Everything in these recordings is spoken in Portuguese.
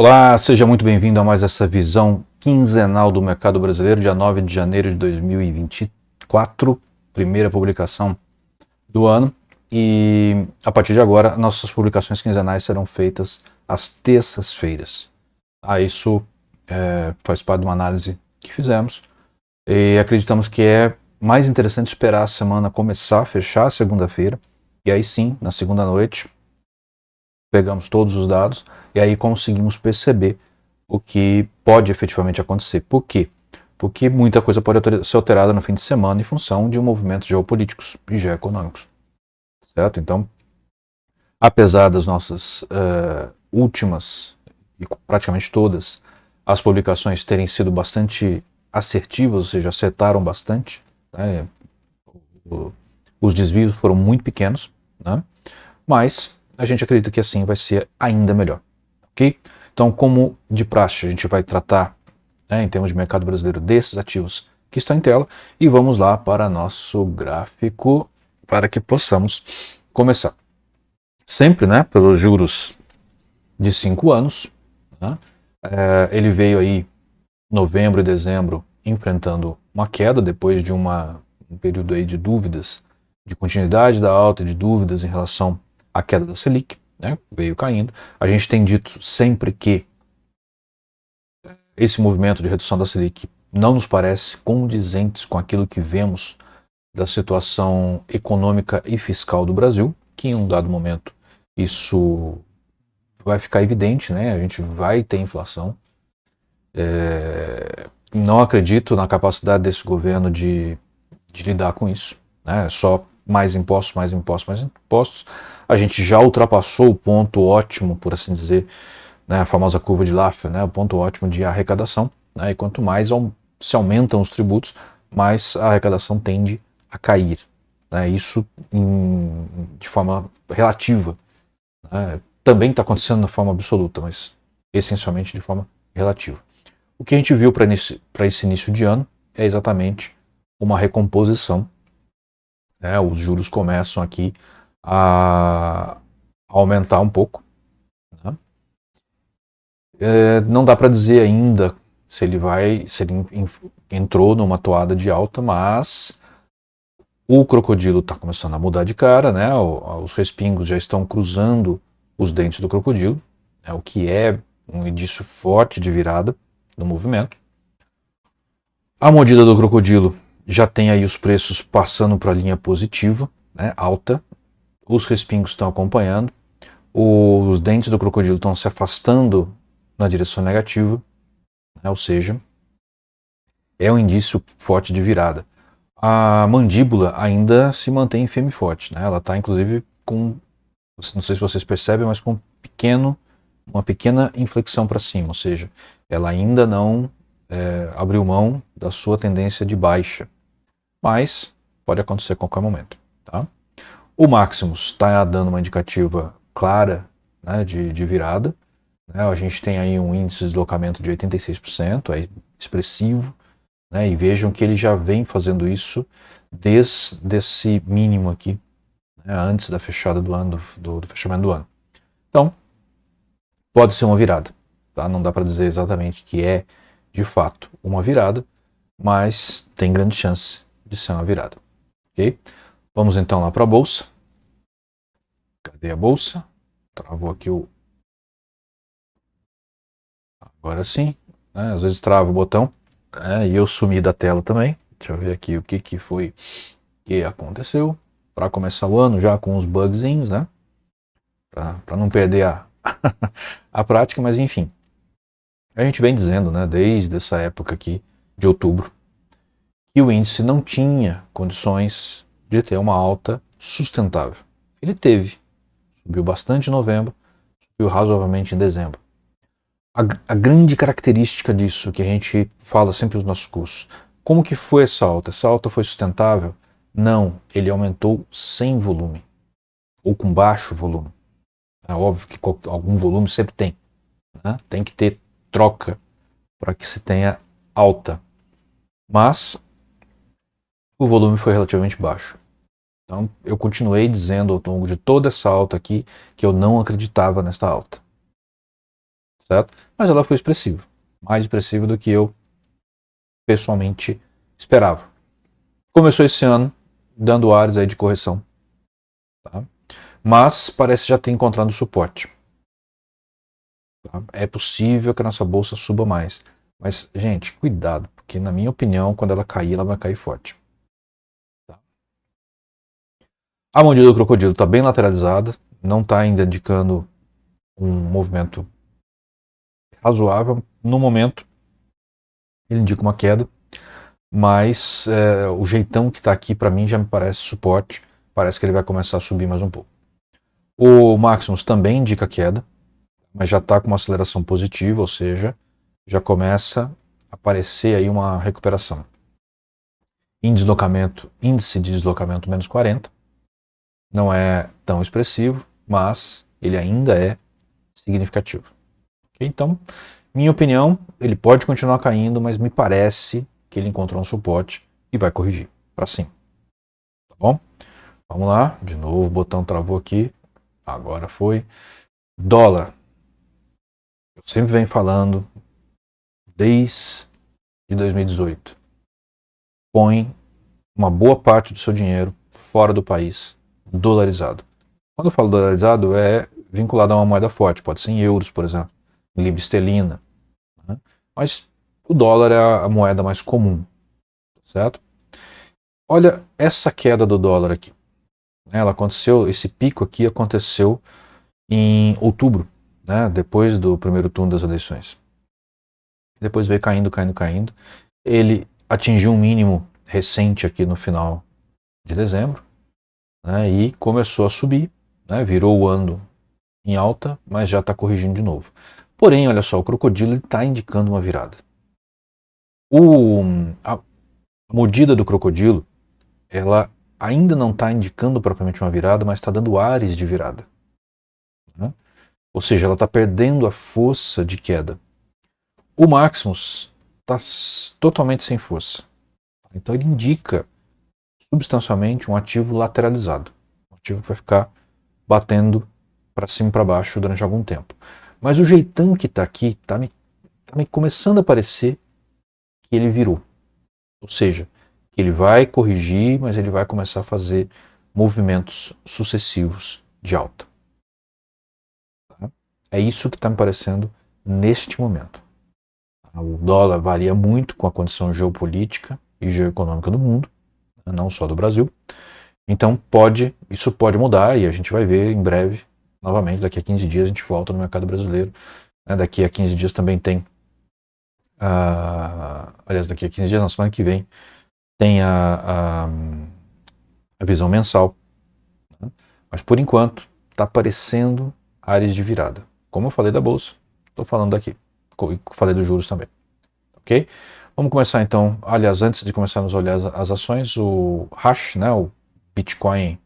Olá, seja muito bem-vindo a mais essa visão quinzenal do mercado brasileiro, dia 9 de janeiro de 2024, primeira publicação do ano. E a partir de agora, nossas publicações quinzenais serão feitas às terças-feiras. Isso faz parte de uma análise que fizemos e acreditamos que é mais interessante esperar a semana começar, fechar a segunda-feira, e aí sim, na segunda noite, pegamos todos os dados e aí conseguimos perceber o que pode efetivamente acontecer. Por quê? Porque muita coisa pode ser alterada no fim de semana em função de movimentos geopolíticos e geoeconômicos. Certo? Então, apesar das nossas últimas, e praticamente todas, as publicações terem sido bastante assertivas, ou seja, acertaram bastante, né? Os desvios foram muito pequenos, né? Mas a gente acredita que assim vai ser ainda melhor. Ok? Então, como de praxe, a gente vai tratar, em termos de mercado brasileiro, desses ativos que estão em tela, e vamos lá para nosso gráfico para que possamos começar. Sempre, pelos juros de 5 anos, né? Ele veio aí novembro e dezembro enfrentando uma queda depois de um período aí de dúvidas, de continuidade da alta, de dúvidas em relação à queda da Selic, né? Veio caindo. A gente tem dito sempre que esse movimento de redução da Selic não nos parece condizentes com aquilo que vemos da situação econômica e fiscal do Brasil, que em um dado momento isso vai ficar evidente, né? A gente vai ter inflação. Não acredito na capacidade desse governo de lidar com isso, né? Só mais impostos, mais impostos, mais impostos. A gente já ultrapassou o ponto ótimo, por assim dizer, né? A famosa curva de Laffer, né? O ponto ótimo de arrecadação, né? E quanto mais se aumentam os tributos, mais a arrecadação tende a cair, né? Isso de forma relativa, né? Também está acontecendo de forma absoluta, mas essencialmente de forma relativa. O que a gente viu para esse início de ano é exatamente uma recomposição, né? Os juros começam aqui a aumentar um pouco, né? Não dá para dizer ainda se ele entrou numa toada de alta, mas o crocodilo está começando a mudar de cara, né? Os respingos já estão cruzando os dentes do crocodilo, né? O que é um indício forte de virada no movimento. A mordida do crocodilo já tem aí os preços passando para a linha positiva, né? Alta. Os respingos estão acompanhando. Os dentes do crocodilo estão se afastando na direção negativa, né? Ou seja, é um indício forte de virada. A mandíbula ainda se mantém firme e forte, né? Ela está inclusive com, não sei se vocês percebem, mas com uma pequena inflexão para cima, ou seja, ela ainda não abriu mão da sua tendência de baixa, mas pode acontecer a qualquer momento. Tá? O Maximus está dando uma indicativa clara, né, de virada. Né? A gente tem aí um índice de deslocamento de 86%, é expressivo, né? E vejam que ele já vem fazendo isso desde esse mínimo aqui, né, antes da fechada do ano, do fechamento do ano. Então, pode ser uma virada. Tá? Não dá para dizer exatamente que é, de fato, uma virada, mas tem grande chance de ser uma virada. Ok? Vamos então lá para a bolsa. Cadê a bolsa? Travou aqui o... Agora sim. Né? Às vezes trava o botão. E eu sumi da tela também. Deixa eu ver aqui o que foi que aconteceu. Para começar o ano já com uns bugzinhos, né? Para não perder a prática, mas enfim. A gente vem dizendo, né, desde essa época aqui, de outubro, que o índice não tinha condições de ter uma alta sustentável. Ele teve. Subiu bastante em novembro, subiu razoavelmente em dezembro. A grande característica disso, que a gente fala sempre nos nossos cursos, como que foi essa alta? Essa alta foi sustentável? Não, ele aumentou sem volume, ou com baixo volume. É óbvio que algum volume sempre tem, né? Tem que ter troca para que se tenha alta, mas o volume foi relativamente baixo. Então eu continuei dizendo ao longo de toda essa alta aqui que eu não acreditava nesta alta. certo? Mas ela foi expressiva, mais expressiva do que eu pessoalmente esperava. Começou esse ano dando áreas aí de correção, tá? Mas parece já ter encontrado suporte. Tá? É possível que a nossa bolsa suba mais, mas gente, cuidado, porque na minha opinião, quando ela cair, ela vai cair forte. Tá? A mordida do crocodilo está bem lateralizada, não está ainda indicando um movimento razoável. No momento, ele indica uma queda, mas o jeitão que está aqui para mim já me parece suporte. Parece que ele vai começar a subir mais um pouco. O Maximus também indica queda, mas já está com uma aceleração positiva, ou seja, já começa a aparecer aí uma recuperação. Índice de deslocamento menos 40, não é tão expressivo, mas ele ainda é significativo. Okay? Então, minha opinião, ele pode continuar caindo, mas me parece que ele encontrou um suporte e vai corrigir para cima. Tá bom? Vamos lá, de novo, o botão travou aqui, agora foi. Dólar. Eu sempre venho falando, desde 2018, põe uma boa parte do seu dinheiro fora do país, dolarizado. Quando eu falo dolarizado, é vinculado a uma moeda forte, pode ser em euros, por exemplo, em libra esterlina, né? Mas o dólar é a moeda mais comum, certo? Olha essa queda do dólar aqui. Ela aconteceu, esse pico aqui aconteceu em outubro, né, depois do primeiro turno das eleições. Depois veio caindo, caindo, caindo. Ele atingiu um mínimo recente aqui no final de dezembro, né, e começou a subir, né, virou o ano em alta, mas já está corrigindo de novo. Porém, olha só, o crocodilo está indicando uma virada. A mordida do crocodilo, ela ainda não está indicando propriamente uma virada, mas está dando ares de virada, né? Ou seja, ela está perdendo a força de queda. O Maximus está totalmente sem força. Então ele indica substancialmente um ativo lateralizado. Um ativo que vai ficar batendo para cima e para baixo durante algum tempo. Mas o jeitão que está aqui está me começando a parecer que ele virou. Ou seja, que ele vai corrigir, mas ele vai começar a fazer movimentos sucessivos de alta. Tá? É isso que está me parecendo neste momento. O dólar varia muito com a condição geopolítica e geoeconômica do mundo, não só do Brasil. Então isso pode mudar e a gente vai ver em breve, novamente, daqui a 15 dias a gente volta no mercado brasileiro. Daqui a 15 dias também tem, aliás, daqui a 15 dias, na semana que vem, tem a visão mensal. Né? Mas por enquanto está aparecendo áreas de virada. Como eu falei da bolsa, estou falando daqui. Falei dos juros também. Ok? Vamos começar então. Aliás, antes de começarmos a olhar as ações, o Hash, né, o Bitcoin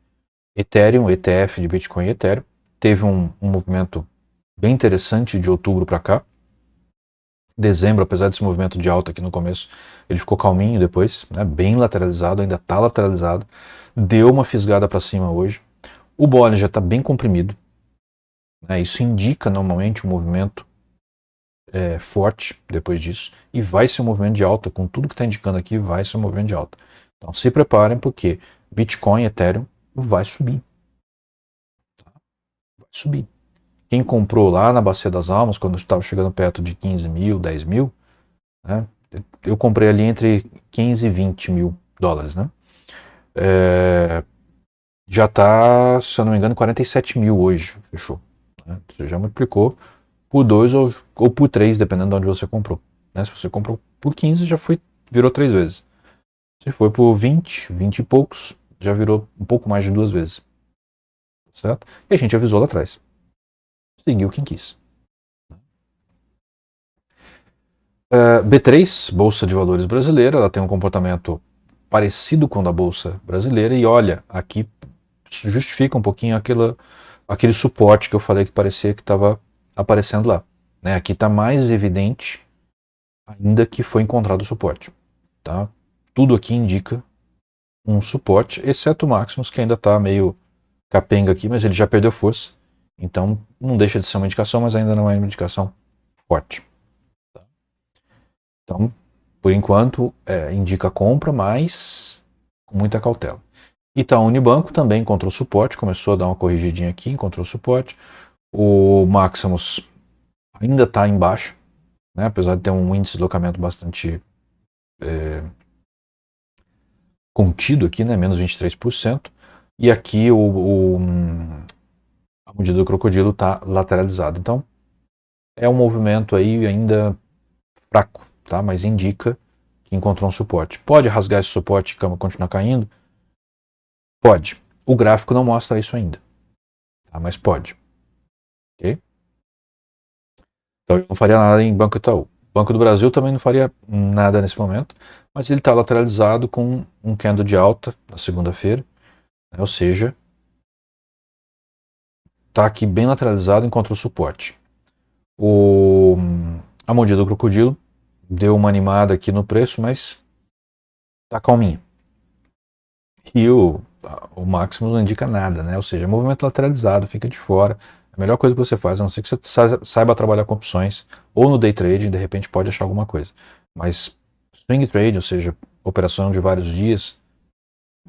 Ethereum, ETF de Bitcoin e Ethereum, teve um movimento bem interessante de outubro para cá. Dezembro, apesar desse movimento de alta aqui no começo, ele ficou calminho depois, né, bem lateralizado, ainda está lateralizado. Deu uma fisgada para cima hoje. O Bollinger já está bem comprimido. Né, isso indica normalmente um movimento forte depois disso, e vai ser um movimento de alta, com tudo que está indicando aqui, vai ser um movimento de alta. Então se preparem, porque Bitcoin e Ethereum vai subir. Tá? Vai subir. Quem comprou lá na Bacia das Almas, quando estava chegando perto de 15 mil, 10 mil, né, eu comprei ali entre 15 e 20 mil dólares. Né? Já está, se eu não me engano, 47 mil hoje, fechou. Né? Você já multiplicou por 2 ou por 3, dependendo de onde você comprou. Né? Se você comprou por 15, virou 3 vezes. Se foi por 20, 20 e poucos, já virou um pouco mais de 2 vezes. Certo? E a gente avisou lá atrás. Seguiu quem quis. B3, Bolsa de Valores Brasileira, ela tem um comportamento parecido com o da Bolsa Brasileira, e olha, aqui justifica um pouquinho aquele suporte que eu falei que parecia que estava aparecendo lá. Né? Aqui está mais evidente ainda que foi encontrado o suporte. Tá? Tudo aqui indica um suporte, exceto o Maximus, que ainda está meio capenga aqui, mas ele já perdeu força. Então não deixa de ser uma indicação, mas ainda não é uma indicação forte. Tá? Então, por enquanto, indica compra, mas com muita cautela. Itaú Unibanco também encontrou suporte, começou a dar uma corrigidinha aqui, encontrou suporte. O Maximus ainda está em baixa, né, apesar de ter um índice de deslocamento bastante contido aqui, né, menos 23%. E aqui a medida do crocodilo está lateralizada. Então, é um movimento aí ainda fraco, tá? Mas indica que encontrou um suporte. Pode rasgar esse suporte e continuar caindo? Pode. O gráfico não mostra isso ainda, tá? Mas pode. Ok? Então eu não faria nada em Banco Itaú. Banco do Brasil também não faria nada nesse momento, mas ele está lateralizado com um candle de alta na segunda-feira, né? Ou seja, está aqui bem lateralizado, encontrou suporte. A mordida do crocodilo deu uma animada aqui no preço, mas está calminho. E o Maximus não indica nada, né? Ou seja, movimento lateralizado, fica de fora. A melhor coisa que você faz, a não ser que você saiba trabalhar com opções, ou no day trading, de repente pode achar alguma coisa. Mas swing trade, ou seja, operação de vários dias,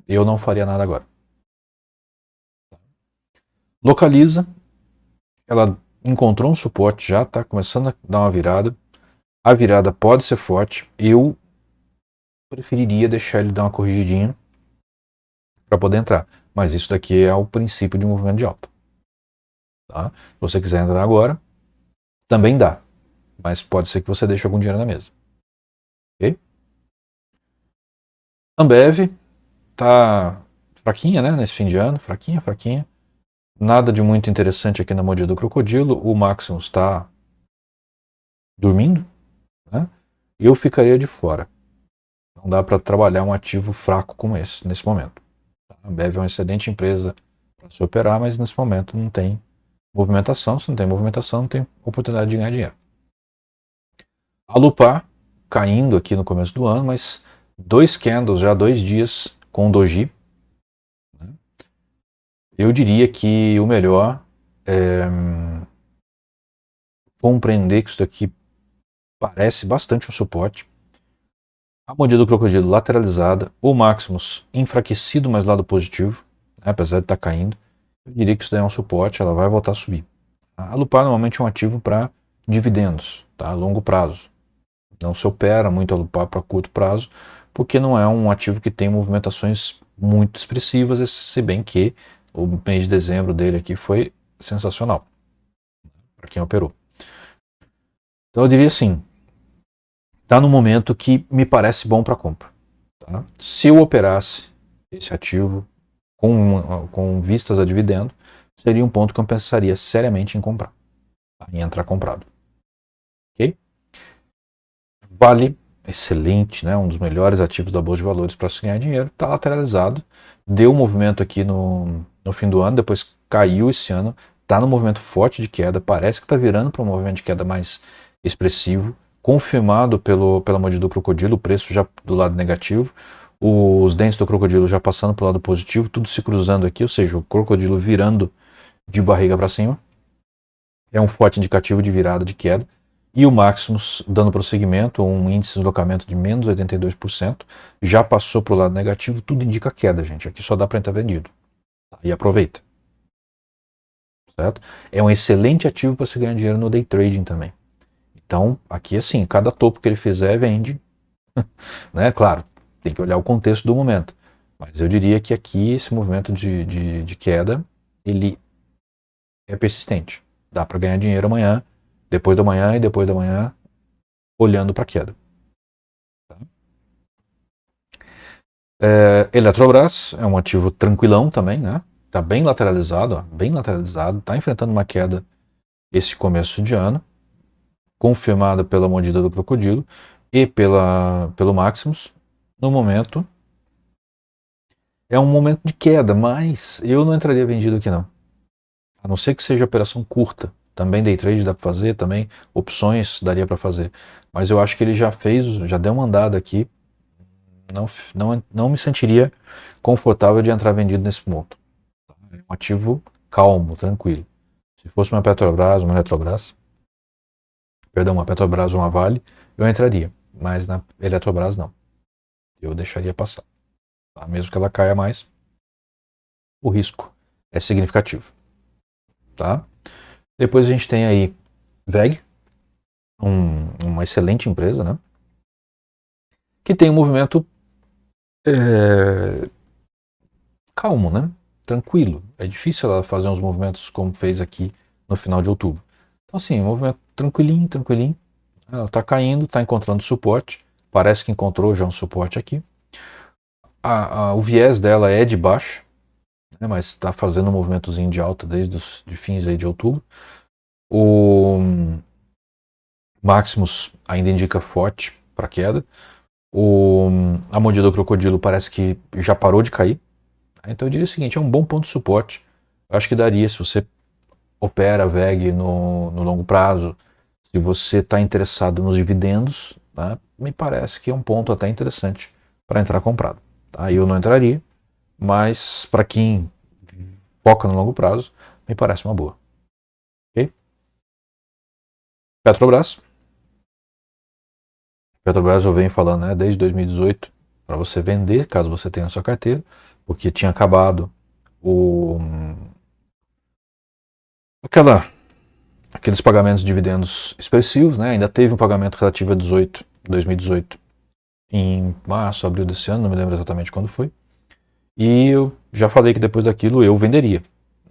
eu não faria nada agora. Localiza, ela encontrou um suporte já, está começando a dar uma virada. A virada pode ser forte, eu preferiria deixar ele dar uma corrigidinha para poder entrar. Mas isso daqui é o princípio de um movimento de alta. Tá? Se você quiser entrar agora, também dá. Mas pode ser que você deixe algum dinheiro na mesa. Ok? Ambev tá fraquinha, né? Nesse fim de ano. Fraquinha, fraquinha. Nada de muito interessante aqui na mordida do crocodilo. O Maximus está dormindo, né? Eu ficaria de fora. Não dá para trabalhar um ativo fraco como esse nesse momento. A Ambev é uma excelente empresa para se operar, mas nesse momento não tem movimentação. Se não tem movimentação, não tem oportunidade de ganhar dinheiro. A Lupar caindo aqui no começo do ano, mas 2 candles, já 2 dias com doji. Né? Eu diria que o melhor é compreender que isso daqui parece bastante um suporte. A mordida do crocodilo lateralizada, o Maximus enfraquecido, mas lado positivo, né? Apesar de estar caindo. Eu diria que isso daí é um suporte, ela vai voltar a subir. A Lupar normalmente é um ativo para dividendos, tá? A longo prazo. Não se opera muito a Lupar para curto prazo, porque não é um ativo que tem movimentações muito expressivas, se bem que o mês de dezembro dele aqui foi sensacional para quem operou. Então eu diria assim, está no momento que me parece bom para compra. Tá? Se eu operasse esse ativo com vistas a dividendo, seria um ponto que eu pensaria seriamente em comprar, tá? Em entrar comprado. Ok? Vale, excelente, né? Um dos melhores ativos da Bolsa de Valores para se ganhar dinheiro, está lateralizado, deu um movimento aqui no fim do ano, depois caiu esse ano, está no movimento forte de queda, parece que está virando para um movimento de queda mais expressivo, confirmado pela mordida do crocodilo, o preço já do lado negativo, os dentes do crocodilo já passando para o lado positivo, tudo se cruzando aqui, ou seja, o crocodilo virando de barriga para cima, é um forte indicativo de virada de queda. E o Maximus dando prosseguimento, um índice de deslocamento de menos 82%, já passou para o lado negativo, tudo indica queda, gente. Aqui só dá para entrar vendido. Tá? E aproveita. Certo? É um excelente ativo para se ganhar dinheiro no day trading também. Então, aqui assim, cada topo que ele fizer, vende. Né? Claro, tem que olhar o contexto do momento. Mas eu diria que aqui esse movimento de queda, ele é persistente. Dá para ganhar dinheiro amanhã, depois da manhã e depois da manhã, olhando para a queda. Tá? Eletrobras é um ativo tranquilão também, né? Está bem lateralizado, ó, bem lateralizado, está enfrentando uma queda esse começo de ano, confirmada pela mordida do crocodilo e pelo Maximus. No momento, é um momento de queda, mas eu não entraria vendido aqui não. A não ser que seja operação curta. Também day trade dá para fazer, também opções daria para fazer. Mas eu acho que ele já deu uma andada aqui. Não me sentiria confortável de entrar vendido nesse ponto. É um ativo calmo, tranquilo. Se fosse uma Petrobras, uma Eletrobras, perdão, uma Petrobras ou uma Vale, eu entraria, mas na Eletrobras não. Eu deixaria passar. Tá? Mesmo que ela caia mais, o risco é significativo. Tá? Depois a gente tem aí VEG, uma excelente empresa, né? Que tem um movimento calmo, né? Tranquilo. É difícil ela fazer uns movimentos como fez aqui no final de outubro. Então, assim, um movimento tranquilinho, tranquilinho. Ela está caindo, está encontrando suporte. Parece que encontrou já um suporte aqui. O viés dela é de baixa, né? Mas está fazendo um movimentozinho de alta desde os de fins aí de outubro. O Maximus ainda indica forte para queda. A mordida do crocodilo parece que já parou de cair. Então eu diria o seguinte, é um bom ponto de suporte. Eu acho que daria, se você opera VEG no longo prazo, se você está interessado nos dividendos, tá? Me parece que é um ponto até interessante para entrar comprado. Aí eu não entraria, mas para quem foca no longo prazo, me parece uma boa. Okay? Petrobras. Petrobras eu venho falando, né, desde 2018 para você vender, caso você tenha na sua carteira, porque tinha acabado aqueles pagamentos de dividendos expressivos, né? Ainda teve um pagamento relativo a 2018, em março, abril desse ano, não me lembro exatamente quando foi. E eu já falei que depois daquilo eu venderia,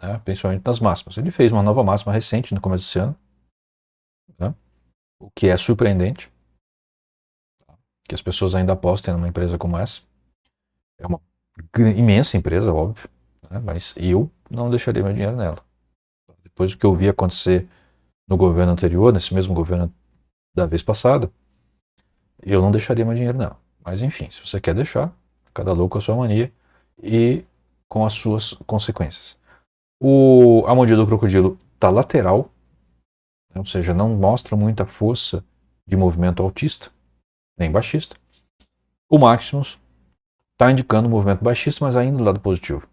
né? Principalmente nas máximas. Ele fez uma nova máxima recente no começo desse ano, né? O que é surpreendente, que as pessoas ainda apostem numa empresa como essa. É uma imensa empresa, óbvio, né? Mas eu não deixaria meu dinheiro nela. Depois do que eu vi acontecer no governo anterior, nesse mesmo governo da vez passada, eu não deixaria meu dinheiro nela. Mas enfim, se você quer deixar, cada louco com a sua mania e com as suas consequências. A mordida do crocodilo está lateral, né? Ou seja, não mostra muita força de movimento altista, nem baixista. O Maximus está indicando um movimento baixista, mas ainda do lado positivo.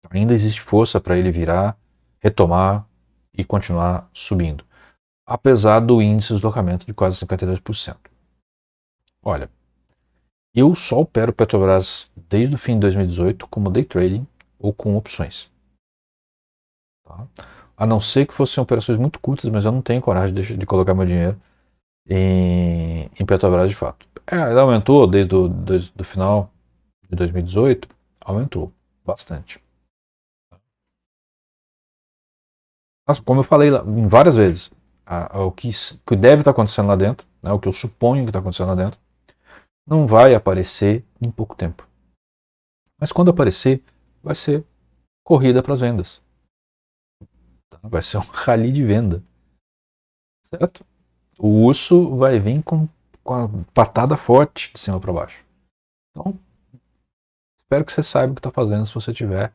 Ainda existe força para ele virar, retomar e continuar subindo. Apesar do índice de deslocamento de quase 52%. Olha, eu só opero Petrobras desde o fim de 2018 como day trading ou com opções. Tá? A não ser que fossem operações muito curtas, mas eu não tenho coragem de colocar meu dinheiro em Petrobras de fato. Ela aumentou desde o final de 2018, aumentou bastante. Mas, como eu falei em várias vezes, o que deve estar acontecendo lá dentro, né, o que eu suponho que está acontecendo lá dentro, não vai aparecer em pouco tempo. Mas quando aparecer, vai ser corrida para as vendas. Tá? Vai ser um rally de venda. Certo? O urso vai vir com a patada forte de cima para baixo. Então, espero que você saiba o que está fazendo se você tiver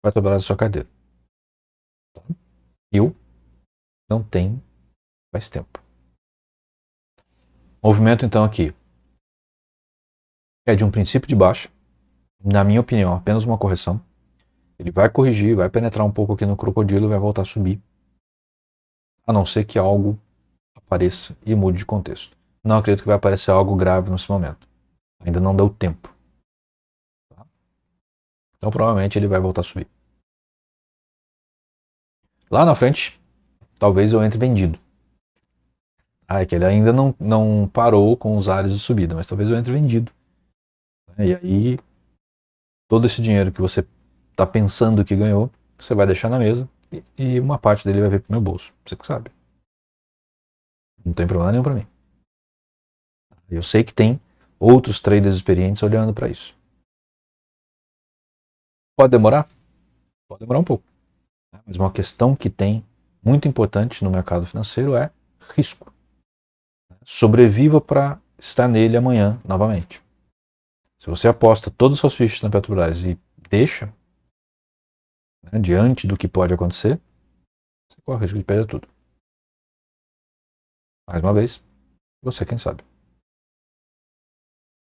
Petrobras na sua carteira. Tá? Eu não tenho faz tempo. Movimento então aqui é de um princípio de baixa. Na minha opinião, apenas uma correção. Ele vai corrigir, vai penetrar um pouco aqui no crocodilo e vai voltar a subir. A não ser que algo apareça e mude de contexto. Não acredito que vai aparecer algo grave nesse momento. Ainda não deu tempo. Tá? Então provavelmente ele vai voltar a subir. Lá na frente, talvez eu entre vendido. É que ele ainda não parou com os ares de subida, mas talvez eu entre vendido. E aí, todo esse dinheiro que você está pensando que ganhou, você vai deixar na mesa e uma parte dele vai vir para o meu bolso. Você que sabe. Não tem problema nenhum para mim. Eu sei que tem outros traders experientes olhando para isso. Pode demorar? Pode demorar um pouco. Mas uma questão que tem muito importante no mercado financeiro é risco. Sobreviva para estar nele amanhã novamente. Se você aposta todas as suas fichas na Petrobras e deixa, né, diante do que pode acontecer, você corre o risco de perder tudo. Mais uma vez, você quem sabe.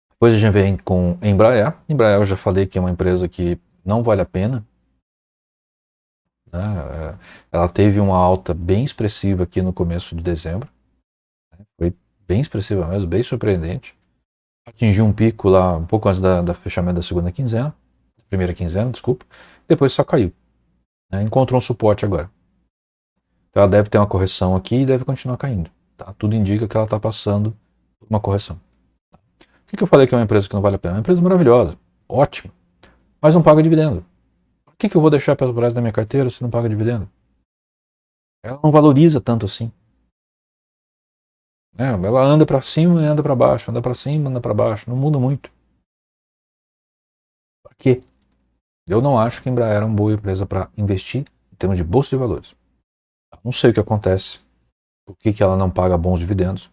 Depois a gente vem com Embraer. Embraer eu já falei que é uma empresa que não vale a pena, né? Ela teve uma alta bem expressiva aqui no começo de dezembro, né? Foi bem expressiva mesmo, bem surpreendente. Atingiu um pico lá um pouco antes da fechamento da segunda quinzena, primeira quinzena, desculpa, depois só caiu, né? Encontrou um suporte agora. Então ela deve ter uma correção aqui e deve continuar caindo. Tá? Tudo indica que ela está passando por uma correção. Por que eu falei que é uma empresa que não vale a pena? É uma empresa maravilhosa, ótima, mas não paga dividendo. Por que eu vou deixar a Petrobras na minha carteira se não paga dividendo? Ela não valoriza tanto assim. Ela anda para cima e anda para baixo, anda para cima, anda para baixo, não muda muito. Por quê? Eu não acho que a Embraer é uma boa empresa para investir em termos de bolsa de valores. Não sei o que acontece, por que ela não paga bons dividendos.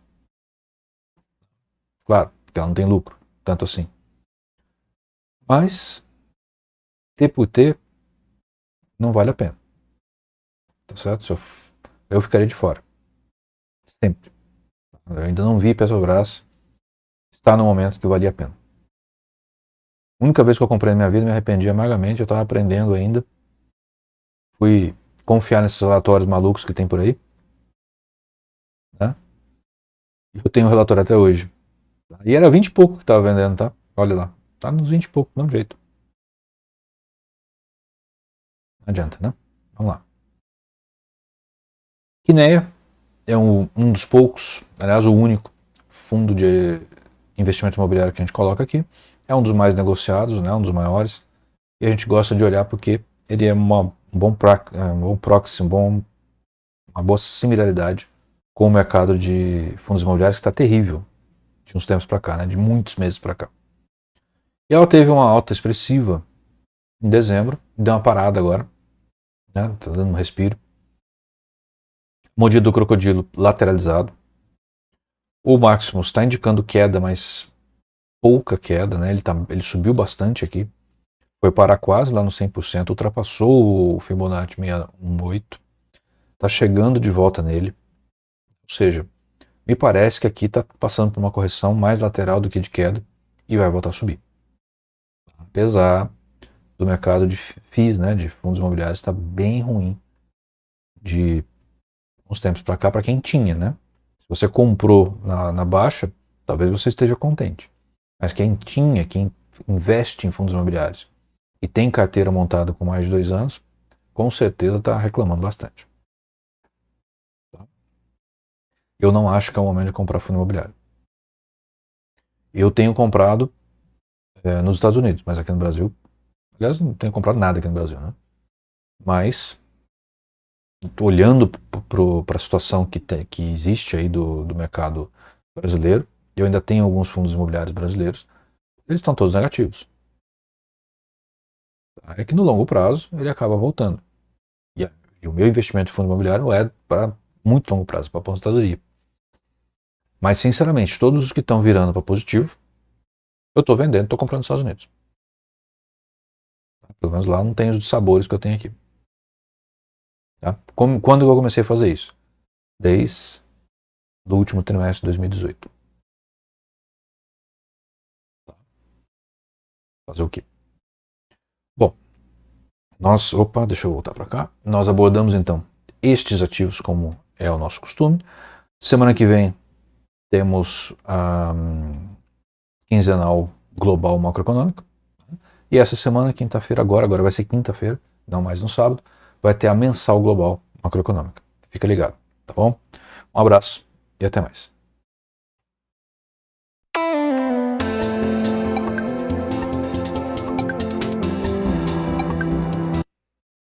Claro, porque ela não tem lucro, tanto assim. Mas, ter por ter, não vale a pena. Tá certo? Eu ficaria de fora. Sempre. Eu ainda não vi Petrobras estar no momento que valia a pena. A única vez que eu comprei na minha vida, me arrependi amargamente, eu estava aprendendo ainda. Fui confiar nesses relatórios malucos que tem por aí. Né? E eu tenho o relatório até hoje. E era 20 e pouco que estava vendendo, tá? Olha lá. Tá nos 20 e pouco, do mesmo jeito. Não adianta, né? Vamos lá. Kinea é um dos poucos, aliás, o único fundo de investimento imobiliário que a gente coloca aqui. É um dos mais negociados, né? Um dos maiores. E a gente gosta de olhar porque ele é um bom proxy, uma boa similaridade com o mercado de fundos imobiliários que está terrível de uns tempos para cá, né? De muitos meses para cá. E ela teve uma alta expressiva em dezembro, deu uma parada agora, né? Tá dando um respiro. Mordida do crocodilo lateralizado. O Maximus está indicando queda, mas pouca queda, né? Ele subiu bastante aqui. Foi parar quase lá no 100%, ultrapassou o Fibonacci 618. Está chegando de volta nele. Ou seja, me parece que aqui está passando por uma correção mais lateral do que de queda e vai voltar a subir. Apesar do mercado de FIIs, né, de fundos imobiliários, está bem ruim de uns tempos para cá para quem tinha, né? Se você comprou na baixa, talvez você esteja contente. Mas quem tinha, quem investe em fundos imobiliários e tem carteira montada com mais de 2 anos, com certeza está reclamando bastante. Eu não acho que é o momento de comprar fundo imobiliário. Eu tenho comprado nos Estados Unidos, mas aqui no Brasil, aliás, não tenho comprado nada aqui no Brasil, né? Mas, olhando para a situação que existe aí do mercado brasileiro, eu ainda tenho alguns fundos imobiliários brasileiros, eles estão todos negativos. É que no longo prazo ele acaba voltando. E o meu investimento em fundo imobiliário é para muito longo prazo, para aposentadoria. Mas, sinceramente, todos os que estão virando para positivo, eu estou vendendo, estou comprando nos Estados Unidos. Pelo menos lá não tem os sabores que eu tenho aqui. Tá? Quando eu comecei a fazer isso? Desde o último trimestre de 2018. Tá? Fazer o quê? Bom, deixa eu voltar para cá. Nós abordamos então estes ativos como é o nosso costume. Semana que vem temos a quinzenal global macroeconômica. E essa semana, quinta-feira, agora vai ser quinta-feira, não mais no sábado, vai ter a mensal global macroeconômica. Fica ligado, tá bom? Um abraço e até mais.